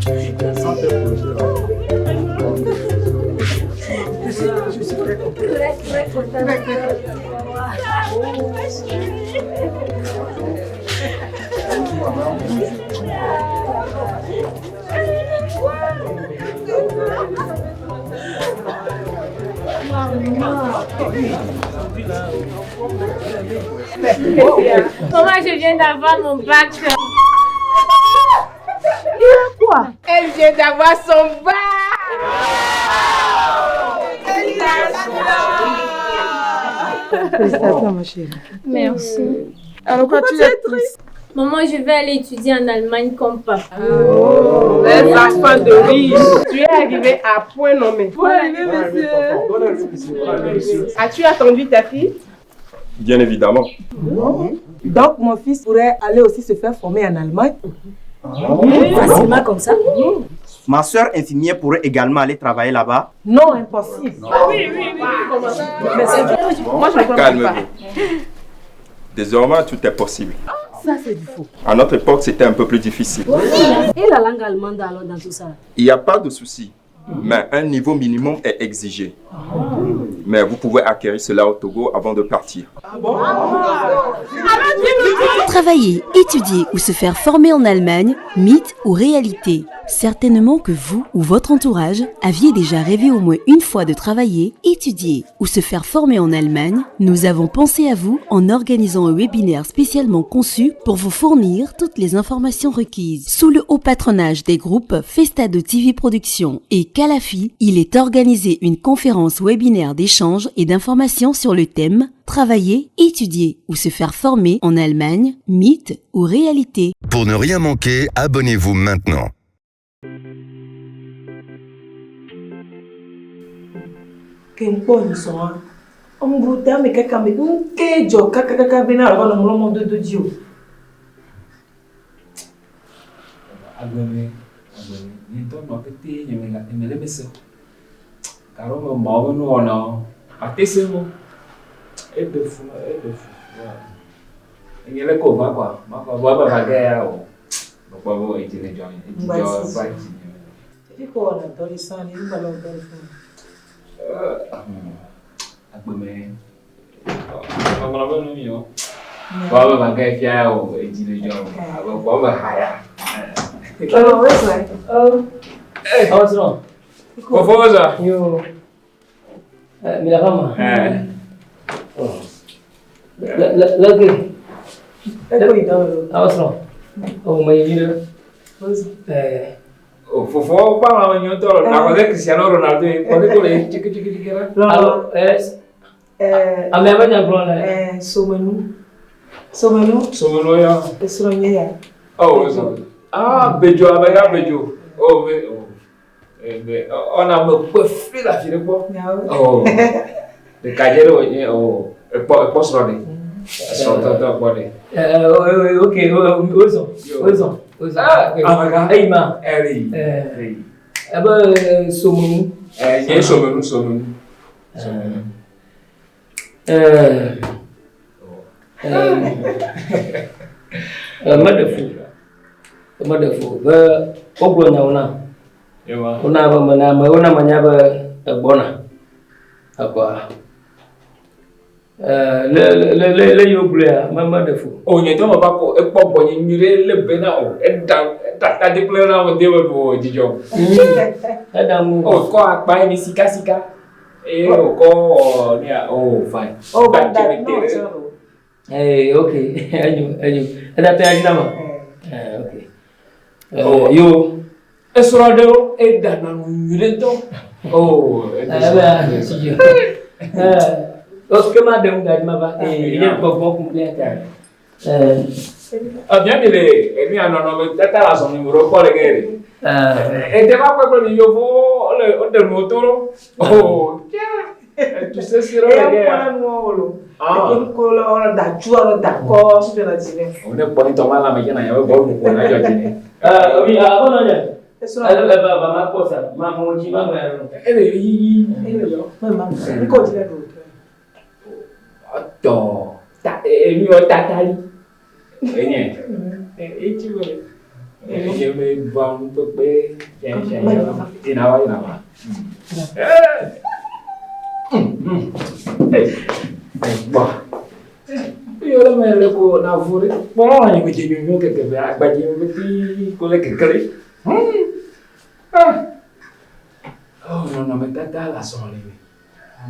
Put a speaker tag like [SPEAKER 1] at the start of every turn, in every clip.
[SPEAKER 1] Je suis très, très contente.
[SPEAKER 2] Comment je viens d'avoir mon bac?
[SPEAKER 1] Quoi?
[SPEAKER 2] Elle vient d'avoir son bac!
[SPEAKER 1] Félicitations, ma chérie.
[SPEAKER 2] Merci.
[SPEAKER 1] Alors, pourquoi tu es triste?
[SPEAKER 2] Maman, je vais aller étudier en Allemagne comme papa.
[SPEAKER 1] Les enfants de riches.
[SPEAKER 3] Tu es arrivé à point nommé.
[SPEAKER 1] Bonne année, monsieur.
[SPEAKER 3] As-tu attendu ta fille?
[SPEAKER 4] Bien évidemment.
[SPEAKER 1] Donc, mon fils pourrait aller aussi se faire former en Allemagne?
[SPEAKER 5] Facilement comme ça?
[SPEAKER 6] Ma soeur infirmière pourrait également aller travailler là-bas.
[SPEAKER 1] Non, impossible.
[SPEAKER 3] Oui. Comment ça? Moi, je ne comprends pas.
[SPEAKER 4] Calme-vous. Désormais, tout est possible.
[SPEAKER 1] Ça, c'est du faux.
[SPEAKER 4] À notre époque, c'était un peu plus difficile.
[SPEAKER 5] Et la langue allemande alors dans tout ça?
[SPEAKER 4] Il n'y a pas de souci, mais un niveau minimum est exigé. Mais vous pouvez acquérir cela au Togo avant de partir.
[SPEAKER 7] Travailler, étudier ou se faire former en Allemagne, mythe ou réalité? Certainement que vous ou votre entourage aviez déjà rêvé au moins une fois de travailler, étudier ou se faire former en Allemagne. Nous avons pensé à vous en organisant un webinaire spécialement conçu pour vous fournir toutes les informations requises. Sous le haut patronage des groupes Festado TV Productions et Calafi, il est organisé une conférence webinaire d'échange et d'informations sur le thème Travailler, étudier ou se faire former en Allemagne, mythe ou réalité.
[SPEAKER 8] Pour ne rien manquer, abonnez-vous maintenant.
[SPEAKER 1] Kempo ni soa. Ombuta me kaka me nkejo kaka bena la no mo do dio.
[SPEAKER 9] Agame ni to no peti ni me le beso. Caro mo mo no no. Atesemo. E de fu. Ni le ko ma kwa ba ga ya o. Ba bo e tele jo ni. Jo ba ti.
[SPEAKER 1] Iko na dori sani ni ba lo dori fu.
[SPEAKER 9] Agbeme. Mama ba no mi o. Ba ga fia o e tele jo. Ba haya.
[SPEAKER 1] Oh, where's my? Oh.
[SPEAKER 9] Hey, what's wrong? What was that?
[SPEAKER 5] You. Mira kama. Oh. Lagi.
[SPEAKER 1] Eko idawo.
[SPEAKER 5] What's wrong? Oh, my you.
[SPEAKER 9] Fofo ba ma nyo toro na ko Cristiano Ronaldo e ko ko le chiki ra.
[SPEAKER 5] Alo, a me ba nya bro na.
[SPEAKER 1] Somenu
[SPEAKER 9] ya.
[SPEAKER 1] Esronye ya.
[SPEAKER 9] Oh, so. Ah, bejo abega bejo. Oh, on a me ko free la fire ko. Oh. De cajero oh, e po sro de. So to ko de.
[SPEAKER 5] Okay, ozo.
[SPEAKER 9] Ah,
[SPEAKER 5] Aima.
[SPEAKER 9] Eri.
[SPEAKER 5] Aba somunu.
[SPEAKER 9] Ye somunu.
[SPEAKER 5] Madafu ba ogro nyauna.
[SPEAKER 9] Yewa.
[SPEAKER 5] Una ba mana ma una manya ba bona. Akwa. Le yogre madafu.
[SPEAKER 9] O nye to ma ba ko e po bo nye mire le be na o e da de play na o de bo jijo.
[SPEAKER 5] Adamu.
[SPEAKER 9] O ko apa ni sika. E o ko ni o fine.
[SPEAKER 1] Oh, but that no.
[SPEAKER 5] Hey, okay. Anyu. Ada pe ajina ma. Okay.
[SPEAKER 9] Oh,
[SPEAKER 5] yo.
[SPEAKER 9] Esrado e da na mire to. Oh,
[SPEAKER 5] Aba sijo. Oske ma dem ga ma ba ye gbogbo kumple ta.
[SPEAKER 9] Bien ele mi anono me tata la son numero ko le gere. E te va kwa ni yo vo o de motoro. Oh, tu sais si le gere.
[SPEAKER 1] Ah. Ko la da chua da ko su la jine.
[SPEAKER 9] On est pas toma la mekena ya bo ko na yo jine.
[SPEAKER 5] Oui, avant non. Ba ma cosa, ma mo ji ma ma.
[SPEAKER 9] Yo.
[SPEAKER 1] Mama, ni ko jile do.
[SPEAKER 9] Atto. Ta mi o tatali. Enye. E ti wo. Je me vois un peu près. Il n'a pas. Bon. Yo la me le ko na vuri. Bon, on y dit mieux que ba ba ji me ti ko le que cré. Oh, non, mais tata la son libre.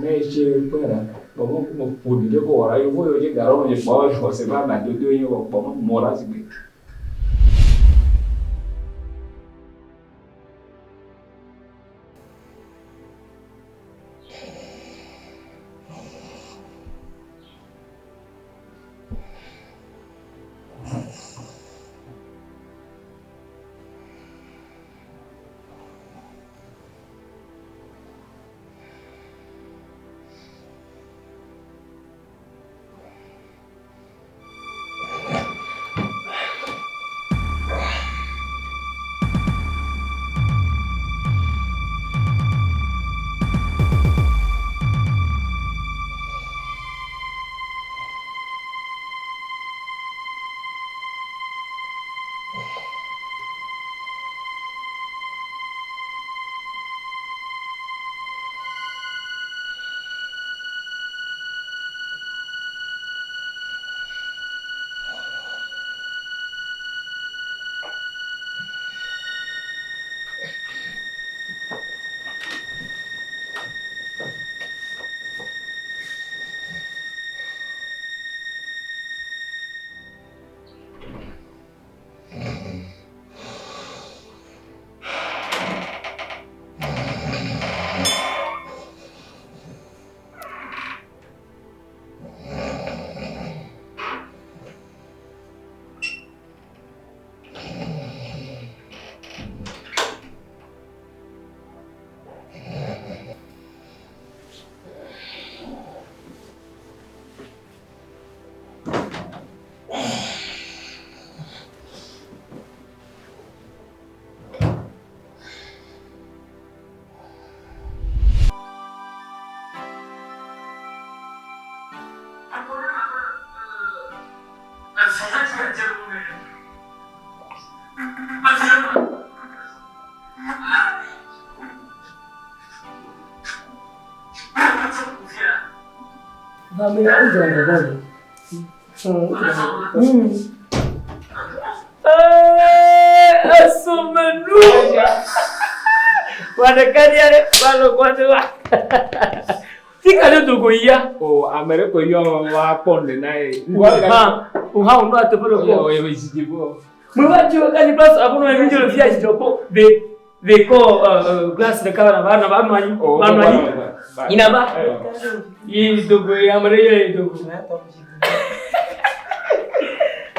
[SPEAKER 9] Mais je pera. Bon, mo pudi de ko ora yo voy je garo je ba ko se ba na do yo ko mo mora si. Oh, America yo wa ponde nae.
[SPEAKER 5] Uha ndo atopero ko.
[SPEAKER 9] Yo visitivo.
[SPEAKER 5] Mwaji wakati plus abuno ya minjo fia jijopo de ko glass de kabana bana bana inaba yi dogo ya mare ya dogo.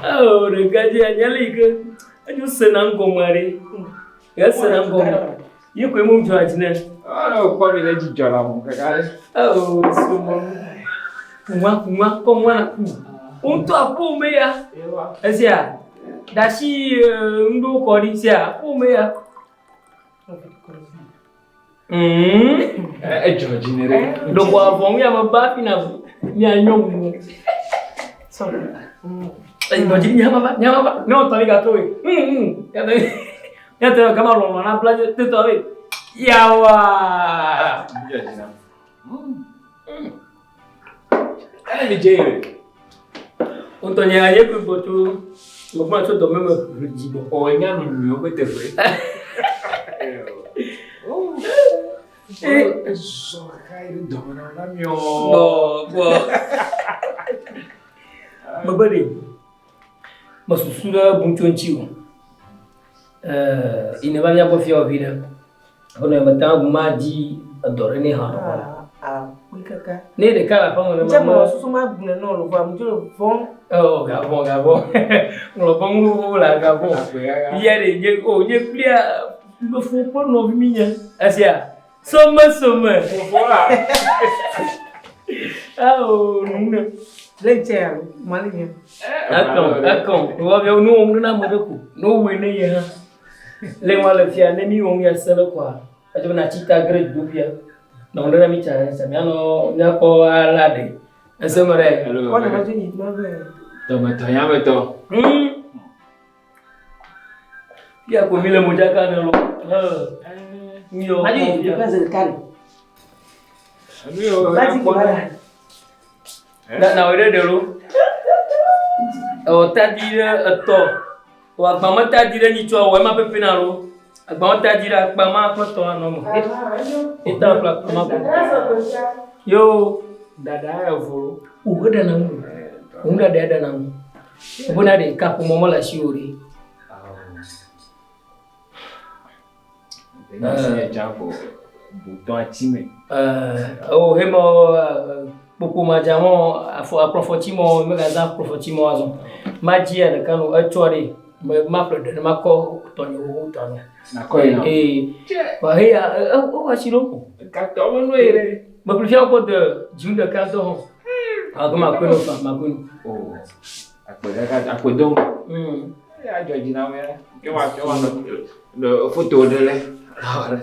[SPEAKER 5] Oh, regaji anyali ke aju senang komare. Ya senang komare. Yi ko mu mjo ajine.
[SPEAKER 9] Ah, kwa vile jijala mo kakale.
[SPEAKER 5] Oh, sumo. Mwa unto apume ya. Asia. Dashi ndo kodi sia apume ya.
[SPEAKER 9] George nere.
[SPEAKER 5] Ndo kwa vongu ya mabapi na nyanyongu.
[SPEAKER 1] Sorry.
[SPEAKER 5] Ndo jini nyama. No tali gatoi. Ya te kama lo na plage te to ave. Yawa.
[SPEAKER 9] Ele jewe.
[SPEAKER 5] Unto nyaye ku botu. Mokuma so do meme rijibo.
[SPEAKER 9] O nyanu mi o bete fre. So kai do na mio.
[SPEAKER 5] Bo. Mabari. Masusura bunchonchiwo. Ineba nya bofia vida. Ono matangu maji adorene ha.
[SPEAKER 1] Wikaka.
[SPEAKER 5] Ne de kala pa mo
[SPEAKER 1] Jama susuma bune no lo fa mjo fon.
[SPEAKER 5] Oh, gabon. Lo bangu la gabon. Iya de nye plia lo fo po no minya. Asia. Soma.
[SPEAKER 9] Voilà.
[SPEAKER 5] Oh, non.
[SPEAKER 1] Lentia, malinya.
[SPEAKER 5] Akon. Wa bia no omru na modeku. No we ne ye ha. Le wala fia ne mi on ya sele kwa. Ajo na chita grade dubia. Na ondera mi cha samiano nyako alade. Esemere.
[SPEAKER 1] Wana majini mabe.
[SPEAKER 9] Toma to.
[SPEAKER 5] Pia ko mile mo jaka ne lo. Mio.
[SPEAKER 1] Maju, je pas el carré.
[SPEAKER 9] Mio.
[SPEAKER 1] Vas-y, voilà.
[SPEAKER 5] Na wede de lo. O ta dire to. Wa gba mo ta dire ni cho wa ma pepe na lo. Agba mo ta dire agba ma ko to na mo. Eta pla ma ko. Yo, dada ya furu. Ugoda na mu. Unda dada na mu. Bona de ka ko mo la shiori.
[SPEAKER 9] Bouton à timer.
[SPEAKER 5] Oh, hemo beaucoup majamo aprofotimo magaza aprofotimo azon. Magia na kanu actually ma plode ma ko tonyo tonyo.
[SPEAKER 9] Na ko ina.
[SPEAKER 5] Ba heya o ashiro.
[SPEAKER 9] Ka to mo no ere.
[SPEAKER 5] Ma plus fier ko de junda ka do. Agama ko no fa ma ko.
[SPEAKER 9] Oh. Akodo. Ya Georgina mera. Que va no photo de le. Ahora.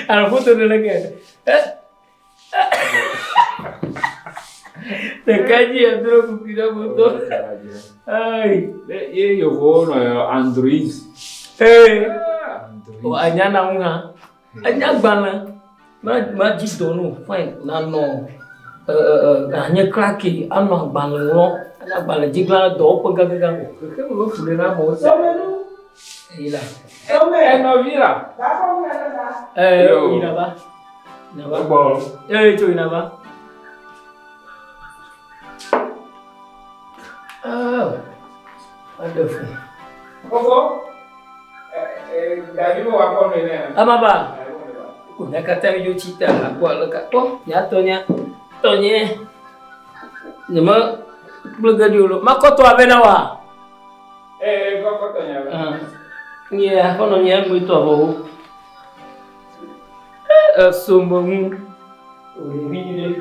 [SPEAKER 5] Alla foto delle che te caji andro kupira foto ai
[SPEAKER 9] io vono Android
[SPEAKER 5] o anyana unga anyagbana ma jidono fine na no anya kraki ano gbana lo anyagbana jigla do po gaga ke mo fule na mo se ila
[SPEAKER 9] no vira.
[SPEAKER 5] Inaba. Inaba. Itu Inaba. Wonderful.
[SPEAKER 9] Koko? Dari mo ako no ina.
[SPEAKER 5] Ama ba? Kuna kata yo cita aku alaka to nyatonya tonye. Nama belaga dulu. Makoto abena wa.
[SPEAKER 9] Koko tonya.
[SPEAKER 5] Iya, kono nya muito abo. Sombong. Ini.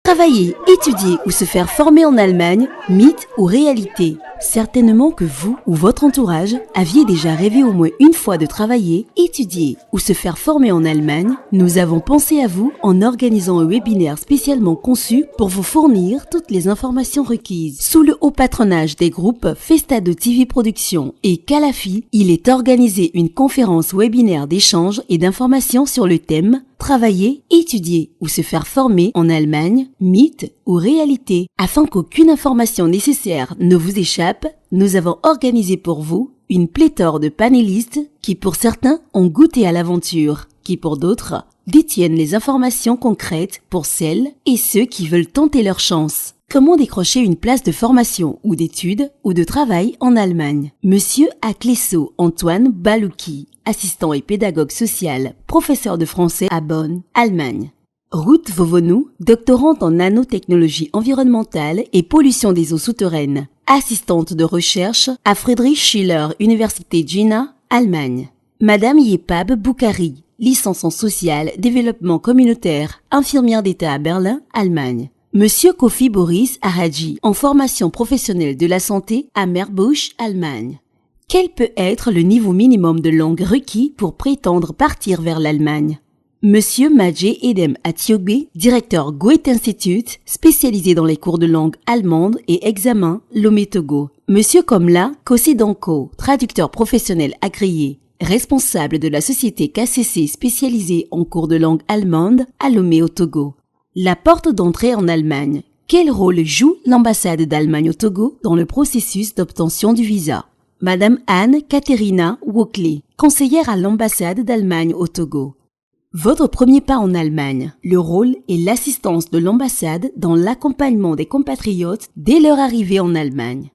[SPEAKER 7] Travailler, étudier ou se faire former en Allemagne, mythe ou réalité? Certainement que vous ou votre entourage aviez déjà rêvé au moins une fois de travailler, étudier ou se faire former en Allemagne. Nous avons pensé à vous en organisant un webinaire spécialement conçu pour vous fournir toutes les informations requises. Sous le haut patronage des groupes Festado TV Productions et Calafi, il est organisé une conférence webinaire d'échange et d'informations sur le thème travailler, étudier ou se faire former en Allemagne, mythe ou réalité. Afin qu'aucune information nécessaire ne vous échappe, nous avons organisé pour vous une pléthore de panélistes qui pour certains ont goûté à l'aventure, qui pour d'autres détiennent les informations concrètes pour celles et ceux qui veulent tenter leur chance. Comment décrocher une place de formation ou d'études ou de travail en Allemagne? Monsieur Aklesso Antoine Balouki, assistant et pédagogue social, professeur de français à Bonn, Allemagne. Ruth Vovonou, doctorante en nanotechnologie environnementale et pollution des eaux souterraines, assistante de recherche à Friedrich Schiller Université Jena, Allemagne. Madame Yepab Boukari, licence en social, développement communautaire, infirmière d'État à Berlin, Allemagne. Monsieur Kofi Boris Aradji, en formation professionnelle de la santé à Meerbusch, Allemagne. Quel peut être le niveau minimum de langue requis pour prétendre partir vers l'Allemagne? Monsieur Madje Edem Atiogbe, directeur Goethe Institute, spécialisé dans les cours de langue allemande et examen, Lomé Togo. Monsieur Komla Kosidanko, traducteur professionnel agréé, responsable de la société KCC spécialisée en cours de langue allemande à Lomé au Togo. La porte d'entrée en Allemagne. Quel rôle joue l'ambassade d'Allemagne au Togo dans le processus d'obtention du visa? Madame Anne-Katherina Wokle, conseillère à l'ambassade d'Allemagne au Togo. Votre premier pas en Allemagne, le rôle et l'assistance de l'ambassade dans l'accompagnement des compatriotes dès leur arrivée en Allemagne.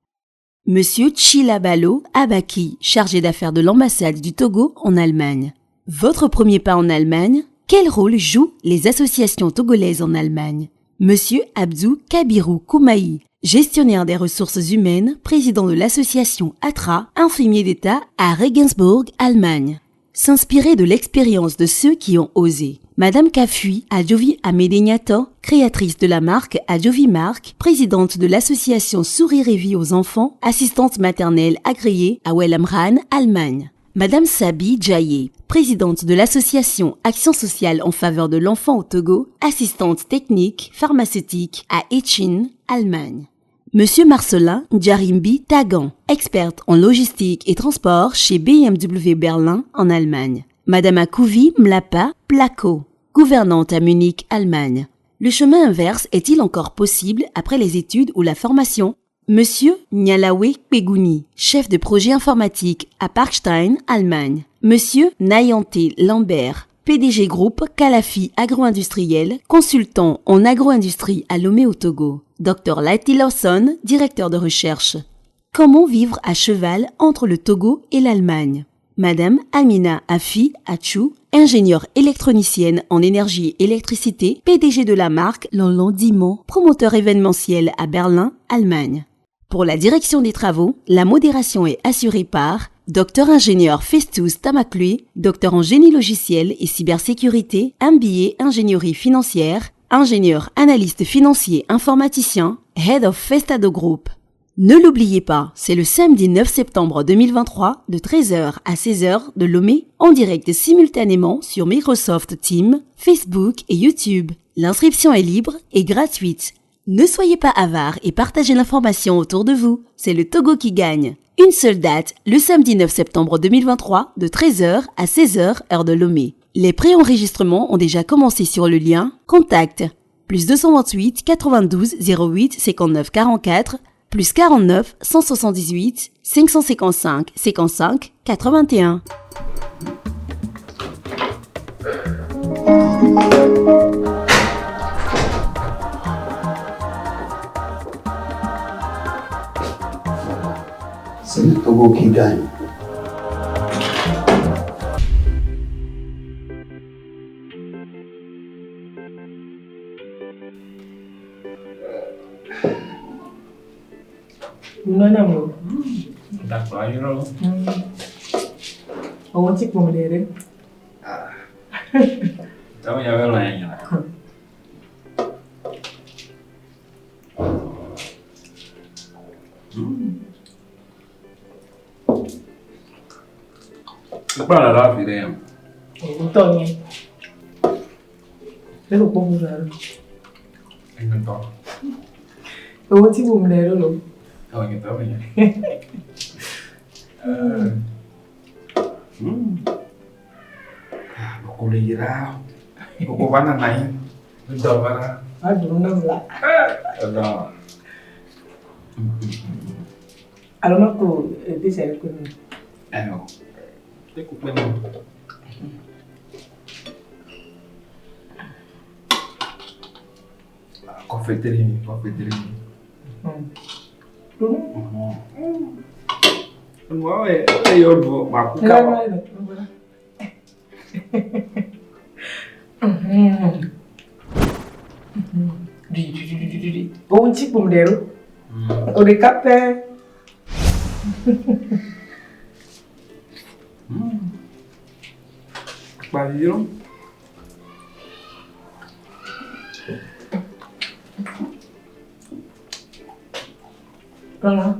[SPEAKER 7] Monsieur Chilabalo Abaki, chargé d'affaires de l'ambassade du Togo en Allemagne. Votre premier pas en Allemagne, quel rôle jouent les associations togolaises en Allemagne? Monsieur Abdou Kabirou Koumaï, gestionnaire des ressources humaines, président de l'association ATRA, infirmier d'État à Regensburg, Allemagne. S'inspirer de l'expérience de ceux qui ont osé. Madame Kafui Adjovi Amedegnato, créatrice de la marque Adjovi Marque, présidente de l'association Sourire et Vie aux enfants, assistante maternelle agréée à Wellamran, Allemagne. Madame Sabi Djaye, présidente de l'association Action sociale en faveur de l'enfant au Togo, assistante technique pharmaceutique à Echin, Allemagne. Monsieur Marcelin Djarimbi Tagan, experte en logistique et transport chez BMW Berlin en Allemagne. Madame Akouvi Mlapa Placo, gouvernante à Munich, Allemagne. Le chemin inverse est-il encore possible après les études ou la formation? Monsieur Nyalawe Pegouni, chef de projet informatique à Parkstein, Allemagne. Monsieur Nayante Lambert, PDG groupe Calafi Agro-Industriel, consultant en agro-industrie à Lomé au Togo. Dr Lighty Lawson, directeur de recherche. Comment vivre à cheval entre le Togo et l'Allemagne? Madame Amina Afi Achou, ingénieure électronicienne en énergie et électricité, PDG de la marque Landimont, promoteur événementiel à Berlin, Allemagne. Pour la direction des travaux, la modération est assurée par Docteur ingénieur Festus Tamaklui, docteur en génie logiciel et cybersécurité, MBA ingénierie financière, ingénieur analyste financier informaticien, Head of Festado Group. Ne l'oubliez pas, c'est le samedi 9 septembre 2023 de 13h à 16h de Lomé en direct simultanément sur Microsoft Teams, Facebook et YouTube. L'inscription est libre et gratuite. Ne soyez pas avares et partagez l'information autour de vous. C'est le Togo qui gagne. Une seule date, le samedi 9 septembre 2023 de 13h à 16h heure de Lomé. Les préenregistrements ont déjà commencé sur le lien Contact +228 92 08 59 44 +49 178 555 55 81.
[SPEAKER 10] C'est le Togo qui gagne.
[SPEAKER 1] Unanamo.
[SPEAKER 9] D'accord, you know.
[SPEAKER 1] I want to come there.
[SPEAKER 9] Tell me how I am. Para lá, filha.
[SPEAKER 1] Então, eu vou mudar.
[SPEAKER 9] Então.
[SPEAKER 1] Eu vou te mudar, não.
[SPEAKER 9] Oh, então, Cô đi ra. Cô bán ăn này. Bây giờ bán ra.
[SPEAKER 1] Đúng năm lại.
[SPEAKER 9] Đó.
[SPEAKER 1] Alors, moi, pour aider, c'est avec nous.
[SPEAKER 9] Alors. Thế cũng bên confeiterie.
[SPEAKER 1] Đúng.
[SPEAKER 9] Anh nói về đây ôn vừa mà cũng cao.
[SPEAKER 1] Đi. Bom chiếc bùm đều. Ở đây cắt ra.
[SPEAKER 9] Bao nhiêu?
[SPEAKER 5] Lolo.